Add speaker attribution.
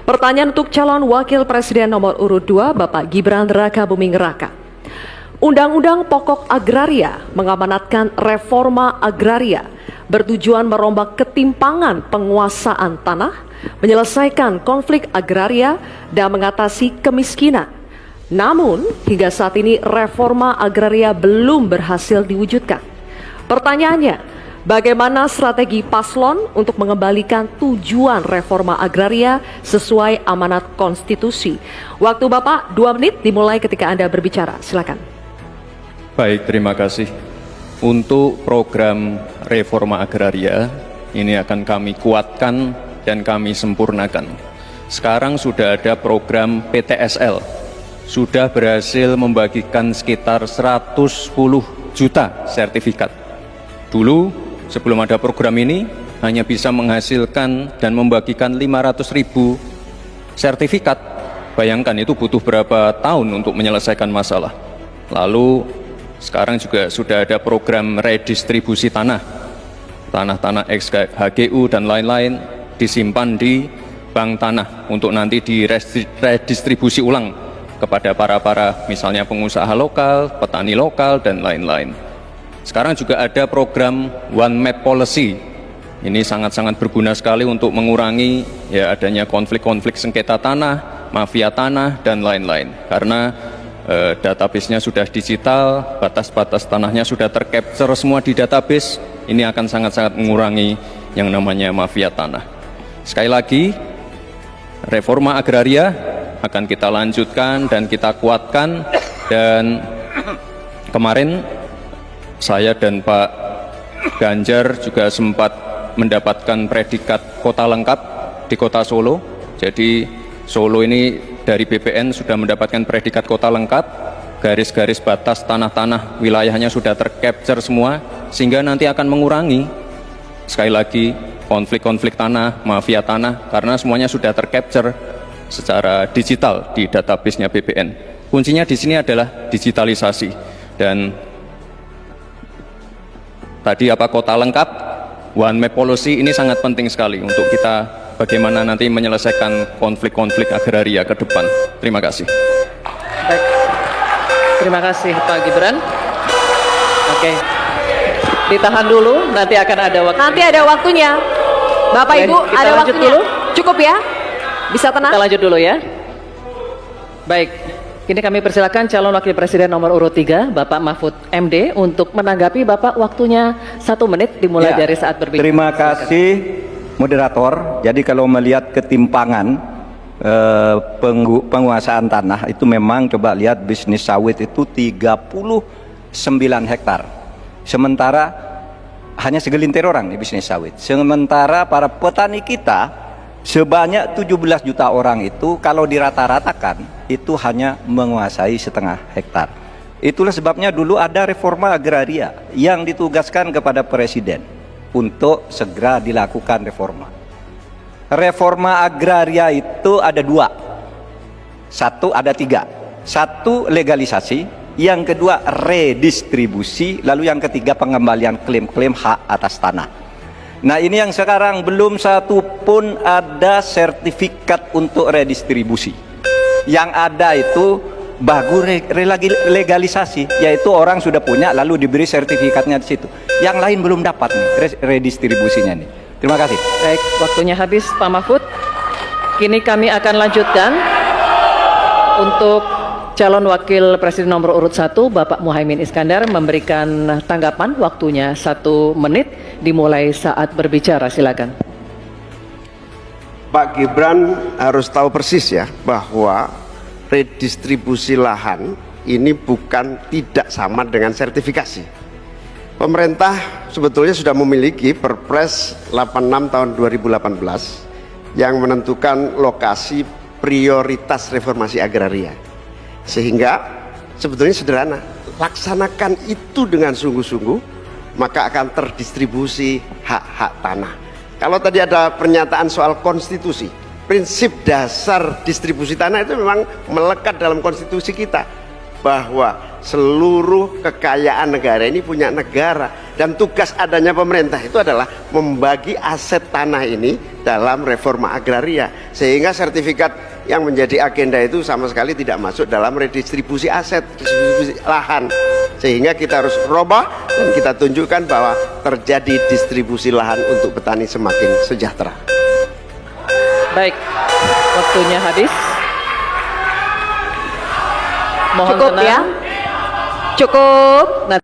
Speaker 1: Pertanyaan untuk calon wakil presiden nomor urut 2, Bapak Gibran Rakabuming Raka. Undang-Undang Pokok Agraria mengamanatkan reforma agraria bertujuan merombak ketimpangan penguasaan tanah, menyelesaikan konflik agraria, dan mengatasi kemiskinan. Namun, hingga saat ini reforma agraria belum berhasil diwujudkan. Pertanyaannya, bagaimana strategi paslon untuk mengembalikan tujuan reforma agraria sesuai amanat konstitusi? Waktu Bapak 2 menit dimulai ketika Anda berbicara. Silakan.
Speaker 2: Baik, terima kasih. Untuk program reforma agraria, ini akan kami kuatkan dan kami sempurnakan. Sekarang sudah ada program PTSL, sudah berhasil membagikan sekitar 110 juta sertifikat. Dulu, sebelum ada program ini, hanya bisa menghasilkan dan membagikan 500.000 sertifikat. Bayangkan itu butuh berapa tahun untuk menyelesaikan masalah. Lalu, sekarang juga sudah ada program redistribusi tanah. Tanah-tanah ex-HGU dan lain-lain disimpan di bank tanah untuk nanti diredistribusi ulang kepada para misalnya pengusaha lokal, petani lokal, dan lain-lain. Sekarang juga ada program One Map Policy. Ini sangat-sangat berguna sekali untuk mengurangi adanya konflik-konflik sengketa tanah, mafia tanah, dan lain-lain. Karena database-nya sudah digital, batas-batas tanahnya sudah tercapture semua di database. Ini akan sangat-sangat mengurangi yang namanya mafia tanah. Sekali lagi, reforma agraria akan kita lanjutkan dan kita kuatkan. Dan kemarin saya dan Pak Ganjar juga sempat mendapatkan predikat kota lengkap di kota Solo. Jadi Solo ini dari BPN sudah mendapatkan predikat kota lengkap, garis-garis batas tanah-tanah wilayahnya sudah tercapture semua, sehingga nanti akan mengurangi sekali lagi konflik-konflik tanah, mafia tanah, karena semuanya sudah tercapture secara digital di database-nya BPN. Kuncinya di sini adalah digitalisasi. Dan tadi kota lengkap, One Map Policy ini sangat penting sekali untuk kita bagaimana nanti menyelesaikan konflik-konflik agraria ke depan. Terima kasih.
Speaker 3: Baik. Terima kasih Pak Gibran. Oke. Ditahan dulu, nanti akan ada waktu.
Speaker 1: Nanti ada waktunya. Bapak Ibu,
Speaker 3: Kita
Speaker 1: ada
Speaker 3: lanjut
Speaker 1: waktunya.
Speaker 3: dulu.
Speaker 1: Cukup ya? Bisa tenang?
Speaker 3: Kita lanjut dulu ya. Baik. Kini kami persilakan calon wakil presiden nomor urut 3, Bapak Mahfud MD, untuk menanggapi. Bapak, waktunya 1 menit dimulai dari saat berbicara.
Speaker 4: Terima kasih moderator. Jadi kalau melihat ketimpangan penguasaan tanah itu memang coba lihat bisnis sawit itu 39 hektar. Sementara hanya segelintir orang di bisnis sawit. Sementara para petani kita sebanyak 17 juta orang itu kalau dirata-ratakan itu hanya menguasai setengah hektar. Itulah sebabnya dulu ada reforma agraria yang ditugaskan kepada presiden untuk segera dilakukan reforma. Reforma agraria itu ada 2. Ada 3. 1 legalisasi, yang kedua redistribusi, lalu yang ketiga pengembalian klaim-klaim hak atas tanah. Nah, ini yang sekarang belum satu pun ada sertifikat untuk redistribusi. Yang ada itu baru legalisasi, yaitu orang sudah punya lalu diberi sertifikatnya di situ. Yang lain belum dapat nih redistribusinya nih. Terima kasih.
Speaker 3: Baik, waktunya habis Pak Mahfud. Kini kami akan lanjutkan untuk calon wakil presiden nomor urut 1, Bapak Muhaimin Iskandar, memberikan tanggapan. Waktunya 1 menit dimulai saat berbicara. Silakan.
Speaker 5: Pak Gibran harus tahu persis ya bahwa redistribusi lahan ini bukan tidak sama dengan sertifikasi. Pemerintah sebetulnya sudah memiliki Perpres 86 tahun 2018 yang menentukan lokasi prioritas reformasi agraria. Sehingga sebetulnya sederhana, laksanakan itu dengan sungguh-sungguh, maka akan terdistribusi hak-hak tanah. Kalau tadi ada pernyataan soal konstitusi, prinsip dasar distribusi tanah itu memang melekat dalam konstitusi kita, bahwa seluruh kekayaan negara ini punya negara, dan tugas adanya pemerintah itu adalah membagi aset tanah ini dalam reforma agraria, sehingga sertifikat yang menjadi agenda itu sama sekali tidak masuk dalam redistribusi aset, distribusi lahan, sehingga kita harus robah dan kita tunjukkan bahwa terjadi distribusi lahan untuk petani semakin sejahtera.
Speaker 3: Baik, waktunya habis. Mohon
Speaker 1: Cukup
Speaker 3: tenang.
Speaker 1: ya. Cukup.
Speaker 3: Nah,